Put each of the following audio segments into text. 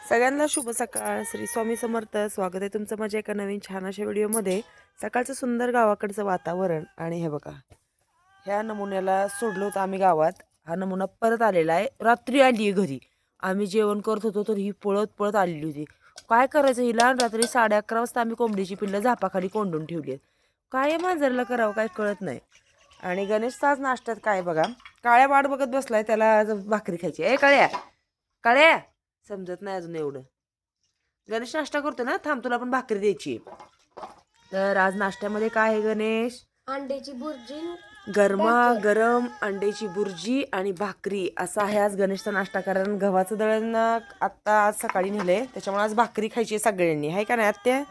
सगळ्यांना शुभ सकाळ. श्री स्वामी समर्थ. स्वागत आहे तुमचं माझ्या एका नवीन छान अशा व्हिडिओमध्ये. सकाळचं सुंदर गावाकडचं वातावरण आणि हे बघा, ह्या नमुन्याला सोडलं होतं आम्ही गावात. हा नमुना परत आलेला आहे. रात्री आली घरी, आम्ही जेवण करत होतो तर ही पळत पळत आलेली होती. काय करायचं हिला? रात्री 11:30 वाजता आम्ही कोंबडीची पिल्लं झापाखाली कोंडून ठेवली आहेत. काय मांजरला करावं काय कळत नाही. आणि गणेशचा आज नाश्त्यात काय बघा, काळ्या वाट बघत बसलाय, त्याला आज भाकरी खायची. काळ्या काळ्या समजत नाही अजून एवढं. गणेश नाश्ता करतो ना, थांब तुला पण भाकरी द्यायची. तर आज नाश्त्यामध्ये काय आहे गणेश? अंड्याची बुर्जी, गरमागरम अंड्याची बुर्जी आणि भाकरी असा आहे आज गणेशचा नाश्ता. कारण गव्हाचं दळण आत्ता आज सकाळी नेलंय, त्याच्यामुळे आज भाकरी खायची सगळ्यांनी, आहे का नाही आत्या?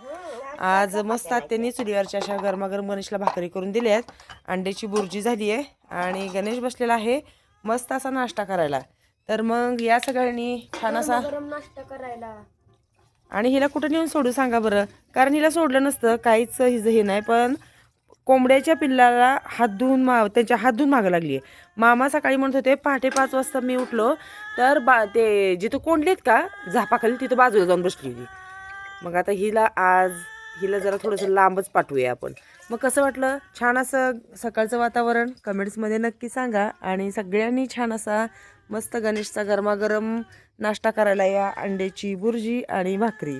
आज मस्त आत्यानी चुलीवरच्या अशा गरमागरम गणेशला भाकरी करून दिल्यात. अंड्याची बुर्जी झाली आहे आणि गणेश बसलेला आहे मस्त असा नाश्ता करायला. तर मग या सगळ्यांनी छान असा नाश्ता करायला. आणि हिला कुठं नेऊन सोडू सांगा बरं? कारण हिला सोडलं नसतं काहीच हिचं हे नाही, पण कोंबड्याच्या पिल्लाला हात धुवून त्यांच्या हात धुवून मागं लागली आहे. मामा सकाळी म्हणत होते पहाटे 5 वाजता मी उठलो तर ते जिथं कोंडलेत का झापाखाली तिथं बाजूला जाऊन बसली होती. मग आता हिला जरा थोडंसं लांबच पाठवूया आपण. मग कसं वाटलं छान असं सकाळचं वातावरण? कमेंट्समध्ये नक्की सांगा. आणि सगळ्यांनी छान असा मस्त गणेशचा गरमागरम नाश्ता करायला या. अंड्याची बुर्जी आणि भाकरी.